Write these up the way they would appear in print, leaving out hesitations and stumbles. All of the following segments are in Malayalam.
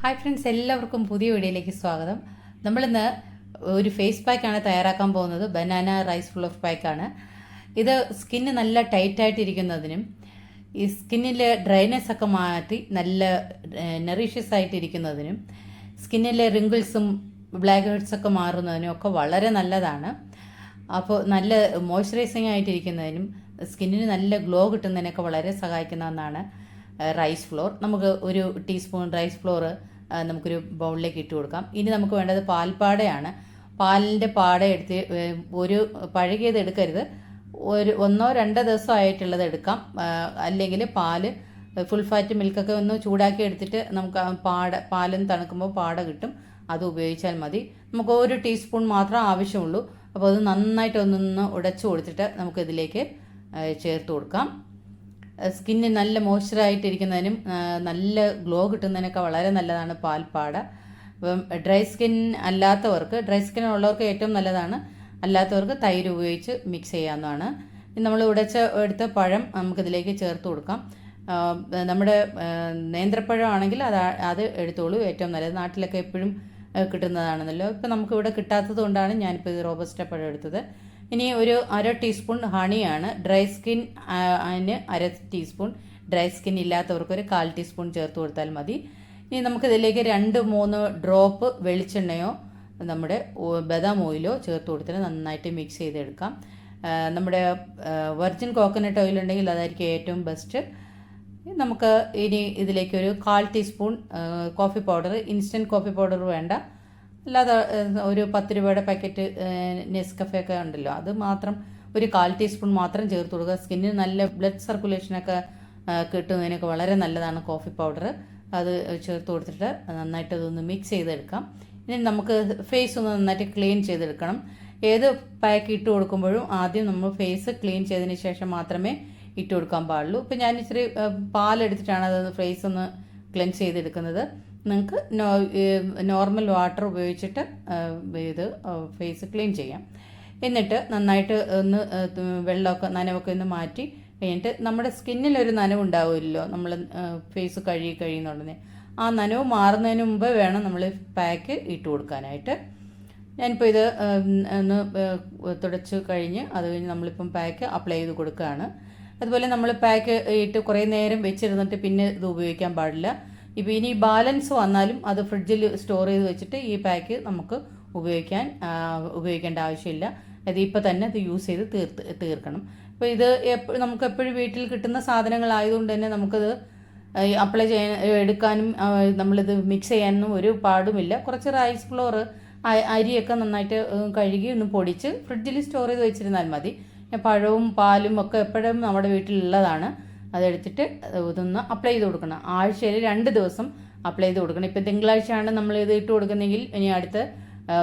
ഹായ് ഫ്രണ്ട്സ്, എല്ലാവർക്കും പുതിയ വീഡിയോയിലേക്ക് സ്വാഗതം. നമ്മളിന്ന് ഒരു ഫേസ് പാക്കാണ് തയ്യാറാക്കാൻ പോകുന്നത്. ബനാന റൈസ് ഫ്ലോർ പാക്കാണ്. ഇത് സ്കിന്ന് നല്ല ടൈറ്റായിട്ടിരിക്കുന്നതിനും ഈ സ്കിന്നിലെ ഡ്രൈനെസ് ഒക്കെ മാറ്റി നല്ല നെറീഷ്യസ് ആയിട്ടിരിക്കുന്നതിനും സ്കിന്നിലെ റിങ്കിൾസും ബ്ലാക്ക് ഹെഡ്സ് ഒക്കെ മാറുന്നതിനും ഒക്കെ വളരെ നല്ലതാണ്. അപ്പോൾ നല്ല മോയ്സ്ചറൈസിങ് ആയിട്ടിരിക്കുന്നതിനും സ്കിന്നിന് നല്ല ഗ്ലോ കിട്ടുന്നതിനൊക്കെ വളരെ സഹായിക്കുന്ന ഒന്നാണ് റൈസ് ഫ്ലോർ. നമുക്ക് ഒരു ടീസ്പൂൺ റൈസ് ഫ്ലോർ നമുക്കൊരു ബൗളിലേക്ക് ഇട്ട് കൊടുക്കാം. ഇനി നമുക്ക് വേണ്ടത് പാൽപ്പാടയാണ്. പാലിൻ്റെ പാട എടുത്ത് ഒരു പഴകിയത് എടുക്കരുത്, ഒരു 1-2 ദിവസം ആയിട്ടുള്ളത് എടുക്കാം. അല്ലെങ്കിൽ പാല് ഫുൾ ഫാറ്റ് മിൽക്കൊക്കെ ഒന്ന് ചൂടാക്കി എടുത്തിട്ട് നമുക്ക് പാലും തണുക്കുമ്പോൾ പാട കിട്ടും, അത് ഉപയോഗിച്ചാൽ മതി. നമുക്ക് 1 ടീസ്പൂൺ മാത്രം ആവശ്യമുള്ളൂ. അപ്പോൾ അത് നന്നായിട്ട് ഒന്നൊന്ന് ഉടച്ചു കൊടുത്തിട്ട് നമുക്കിതിലേക്ക് ചേർത്ത് കൊടുക്കാം. സ്കിന്ന് നല്ല മോയ്സ്ചറായിട്ടിരിക്കുന്നതിനും നല്ല ഗ്ലോ കിട്ടുന്നതിനൊക്കെ വളരെ നല്ലതാണ് പാൽപ്പാട. അപ്പം ഡ്രൈ സ്കിൻ ഉള്ളവർക്ക് ഏറ്റവും നല്ലതാണ്. അല്ലാത്തവർക്ക് തൈര് ഉപയോഗിച്ച് മിക്സ് ചെയ്യാവുന്നതാണ്. നമ്മൾ എടുത്ത പഴം നമുക്കിതിലേക്ക് ചേർത്ത് കൊടുക്കാം. നമ്മുടെ നേന്ത്രപ്പഴം ആണെങ്കിൽ അത് എടുത്തോളൂ, ഏറ്റവും നല്ലത്. നാട്ടിലൊക്കെ എപ്പോഴും കിട്ടുന്നതാണെന്നല്ലോ. ഇപ്പം നമുക്കിവിടെ കിട്ടാത്തത് കൊണ്ടാണ് ഞാനിപ്പോൾ ഇത് റോബസ്റ്റ പഴം എടുത്തത്. ഇനി ഒരു 1/2 ടീസ്പൂൺ ഹണിയാണ്. ഡ്രൈ സ്കിൻ അതിന് 1/2 ടീസ്പൂൺ, ഡ്രൈ സ്കിൻ ഇല്ലാത്തവർക്ക് ഒരു 1/4 ടീസ്പൂൺ ചേർത്ത് കൊടുത്താൽ മതി. ഇനി നമുക്കിതിലേക്ക് 2-3 ഡ്രോപ്പ് വെളിച്ചെണ്ണയോ നമ്മുടെ ബദാം ഓയിലോ ചേർത്ത് കൊടുത്തിട്ട് നന്നായിട്ട് മിക്സ് ചെയ്തെടുക്കാം. നമ്മുടെ വെർജിൻ കോക്കനട്ട് ഓയിൽ ഉണ്ടെങ്കിൽ അതായിരിക്കും ഏറ്റവും ബെസ്റ്റ്. നമുക്ക് ഇനി ഇതിലേക്ക് ഒരു 1/4 teaspoon coffee powder, instant coffee powder വേണ്ട, അല്ലാതെ ഒരു 10 രൂപയുടെ പാക്കറ്റ് നെസ്കഫേ ഒക്കെ ഉണ്ടല്ലോ, അത് മാത്രം ഒരു 1/4 ടീസ്പൂൺ മാത്രം ചേർത്ത് കൊടുക്കുക. സ്കിന്നിന് നല്ല ബ്ലഡ് സർക്കുലേഷനൊക്കെ കിട്ടുന്നതിനൊക്കെ വളരെ നല്ലതാണ് കോഫി പൗഡർ. അത് ചേർത്ത് കൊടുത്തിട്ട് നന്നായിട്ട് അതൊന്ന് മിക്സ് ചെയ്തെടുക്കാം. ഇനി നമുക്ക് ഫേസ് ഒന്ന് നന്നായിട്ട് ക്ലീൻ ചെയ്തെടുക്കണം. ഏത് പാക്ക് ഇട്ട് കൊടുക്കുമ്പോഴും ആദ്യം നമ്മൾ ഫേസ് ക്ലീൻ ചെയ്തതിന് ശേഷം മാത്രമേ ഇട്ട് കൊടുക്കാൻ പാടുള്ളൂ. ഇപ്പം ഞാൻ ഇച്ചിരി പാലെടുത്തിട്ടാണ് അത് ഫേസ് ഒന്ന് ക്ലെൻസ് ചെയ്തെടുക്കുന്നത്. നിങ്ങൾക്ക് നോർമൽ വാട്ടർ ഉപയോഗിച്ചിട്ട് ഇത് ഫേസ് ക്ലീൻ ചെയ്യാം. എന്നിട്ട് നന്നായിട്ട് ഒന്ന് വെള്ളമൊക്കെ നനവൊക്കെ ഒന്ന് മാറ്റി കഴിഞ്ഞിട്ട് നമ്മുടെ സ്കിന്നിലൊരു നനവുണ്ടാവില്ലല്ലോ നമ്മൾ ഫേസ് കഴിയുന്ന ഉടനെ, ആ നനവ് മാറുന്നതിന് മുമ്പ് വേണം നമ്മൾ പാക്ക് ഇട്ട് കൊടുക്കാനായിട്ട്. ഞാനിപ്പോൾ ഇത് ഒന്ന് തുടച്ച് കഴിഞ്ഞ് അത് കഴിഞ്ഞ് നമ്മളിപ്പം പാക്ക് അപ്ലൈ ചെയ്ത് കൊടുക്കുകയാണ്. അതുപോലെ നമ്മൾ പാക്ക് ഇട്ട് കുറേ നേരം വെച്ചിരുന്നിട്ട് പിന്നെ ഇത് ഉപയോഗിക്കാൻ പാടില്ല. ഇപ്പോൾ ഇനി ബാലൻസ് വന്നാലും അത് ഫ്രിഡ്ജിൽ സ്റ്റോർ ചെയ്ത് വെച്ചിട്ട് ഈ പാക്ക് നമുക്ക് ഉപയോഗിക്കേണ്ട ആവശ്യമില്ല. അത് ഇപ്പോൾ തന്നെ അത് യൂസ് ചെയ്ത് തീർക്കണം. അപ്പോൾ ഇത് നമുക്ക് എപ്പോഴും വീട്ടിൽ കിട്ടുന്ന സാധനങ്ങളായതുകൊണ്ട് തന്നെ നമുക്കത് അപ്ലൈ എടുക്കാനും നമ്മളിത് മിക്സ് ചെയ്യാനൊന്നും ഒരു പാടുമില്ല. കുറച്ച് റൈസ് ഫ്ലോർ, അരിയൊക്കെ നന്നായിട്ട് കഴുകി ഒന്ന് പൊടിച്ച് ഫ്രിഡ്ജിൽ സ്റ്റോർ ചെയ്ത് വെച്ചിരുന്നാൽ മതി. പഴവും പാലും ഒക്കെ എപ്പോഴും നമ്മുടെ വീട്ടിലുള്ളതാണ്. അതെടുത്തിട്ട് ഇതൊന്ന് അപ്ലൈ ചെയ്ത് കൊടുക്കണം. ആഴ്ചയിൽ 2 ദിവസം അപ്ലൈ ചെയ്ത് കൊടുക്കണം. ഇപ്പം തിങ്കളാഴ്ചയാണ് നമ്മൾ ഇത് ഇട്ട് കൊടുക്കുന്നെങ്കിൽ ഇനി അടുത്ത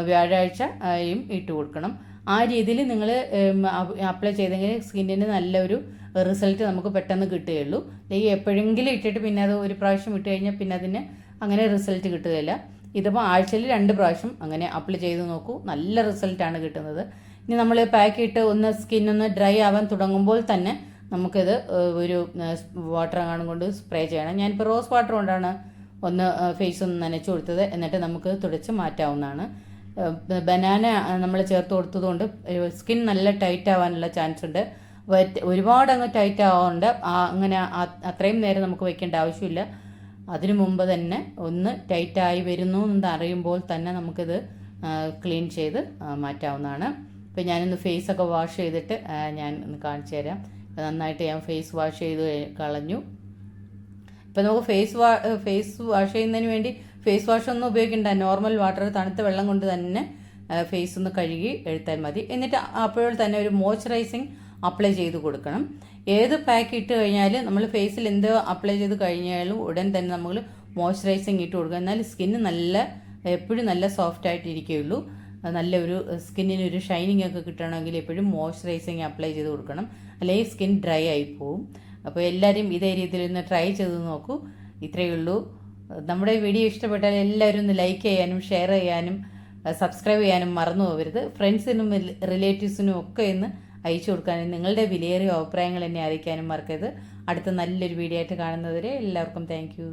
വ്യാഴാഴ്ചയും ഇട്ട് കൊടുക്കണം. ആ രീതിയിൽ നിങ്ങൾ അപ്ലൈ ചെയ്തെങ്കിൽ സ്കിന്നിന് നല്ലൊരു റിസൾട്ട് നമുക്ക് പെട്ടെന്ന് കിട്ടുകയുള്ളൂ. അല്ലെങ്കിൽ എപ്പോഴെങ്കിലും ഇട്ടിട്ട് പിന്നെ അത് ഒരു പ്രാവശ്യം ഇട്ട് കഴിഞ്ഞാൽ പിന്നെ അതിന് അങ്ങനെ റിസൾട്ട് കിട്ടുകയില്ല. ഇതിപ്പോൾ ആഴ്ചയിൽ 2 പ്രാവശ്യം അങ്ങനെ അപ്ലൈ ചെയ്ത് നോക്കൂ, നല്ല റിസൾട്ടാണ് കിട്ടുന്നത്. ഇനി നമ്മൾ പാക്ക് ഇട്ട് സ്കിന്നൊന്ന് ഡ്രൈ ആവാൻ തുടങ്ങുമ്പോൾ തന്നെ നമുക്കിത് ഒരു വാട്ടർ കൊണ്ട് സ്പ്രേ ചെയ്യണം. ഞാനിപ്പോൾ റോസ് വാട്ടർ കൊണ്ടാണ് ഒന്ന് ഫേസ് ഒന്ന് നനച്ചു കൊടുത്തത്. എന്നിട്ട് നമുക്ക് തുടച്ച് മാറ്റാവുന്നതാണ്. ബനാന നമ്മൾ ചേർത്ത് കൊടുത്തതുകൊണ്ട് സ്കിൻ നല്ല ടൈറ്റ് ആവാനുള്ള ചാൻസ് ഉണ്ട്. ഒരുപാട് അങ്ങ് ടൈറ്റ് ആവാറുണ്ട്, അങ്ങനെ അത്രയും നേരം നമുക്ക് വയ്ക്കേണ്ട ആവശ്യമില്ല. അതിനു മുമ്പ് തന്നെ ഒന്ന് ടൈറ്റായി വരുന്നു എന്ന് അറിയുമ്പോൾ തന്നെ നമുക്കിത് ക്ലീൻ ചെയ്ത് മാറ്റാവുന്നതാണ്. ഇപ്പം ഞാനൊന്ന് ഫേസൊക്കെ വാഷ് ചെയ്തിട്ട് ഞാൻ ഒന്ന് കാണിച്ചു തരാം. നന്നായിട്ട് ഞാൻ ഫേസ് വാഷ് ചെയ്ത് കളഞ്ഞു. ഇപ്പം നമുക്ക് ഫേസ് വാഷ് ചെയ്യുന്നതിന് വേണ്ടി ഫേസ് വാഷ് ഒന്നും ഉപയോഗിക്കണ്ട, നോർമൽ വാട്ടർ, തണുത്ത വെള്ളം കൊണ്ട് തന്നെ ഫേസ് ഒന്ന് കഴുകി എടുത്താൽ മതി. എന്നിട്ട് അപ്പോൾ തന്നെ ഒരു മോയ്സ്ചറൈസിങ് അപ്ലൈ ചെയ്ത് കൊടുക്കണം. ഏത് പാക്ക് ഇട്ട് കഴിഞ്ഞാൽ നമ്മൾ ഫേസിൽ എന്ത് അപ്ലൈ ചെയ്ത് കഴിഞ്ഞാലും ഉടൻ തന്നെ നമ്മൾ മോയ്സ്ചറൈസിങ് ഇട്ട് കൊടുക്കുക. എന്നാൽ സ്കിന്ന് എപ്പോഴും നല്ല സോഫ്റ്റ് ആയിട്ടിരിക്കുകയുള്ളൂ. നല്ലൊരു സ്കിന്നിനൊരു ഷൈനിങ് ഒക്കെ കിട്ടണമെങ്കിൽ എപ്പോഴും മോയ്സ്ചറൈസിങ് അപ്ലൈ ചെയ്ത് കൊടുക്കണം, അല്ലെങ്കിൽ സ്കിൻ ഡ്രൈ ആയി പോവും. അപ്പോൾ എല്ലാവരും ഇതേ രീതിയിൽ ഒന്ന് ട്രൈ ചെയ്ത് നോക്കൂ. ഇത്രയേ ഉള്ളൂ. നമ്മുടെ വീഡിയോ ഇഷ്ടപ്പെട്ടാൽ എല്ലാവരും ഒന്ന് ലൈക്ക് ചെയ്യാനും ഷെയർ ചെയ്യാനും സബ്സ്ക്രൈബ് ചെയ്യാനും മറന്നു പോകരുത്. ഫ്രണ്ട്സിനും റിലേറ്റീവ്സിനും ഒക്കെ ഒന്ന് അയച്ചു കൊടുക്കാനും നിങ്ങളുടെ വിലയേറിയ അഭിപ്രായങ്ങൾ എന്നെ അറിയിക്കാനും മറക്കരുത്. അടുത്ത നല്ലൊരു വീഡിയോ ആയിട്ട് കാണുന്നതുവരെ എല്ലാവർക്കും താങ്ക് യു.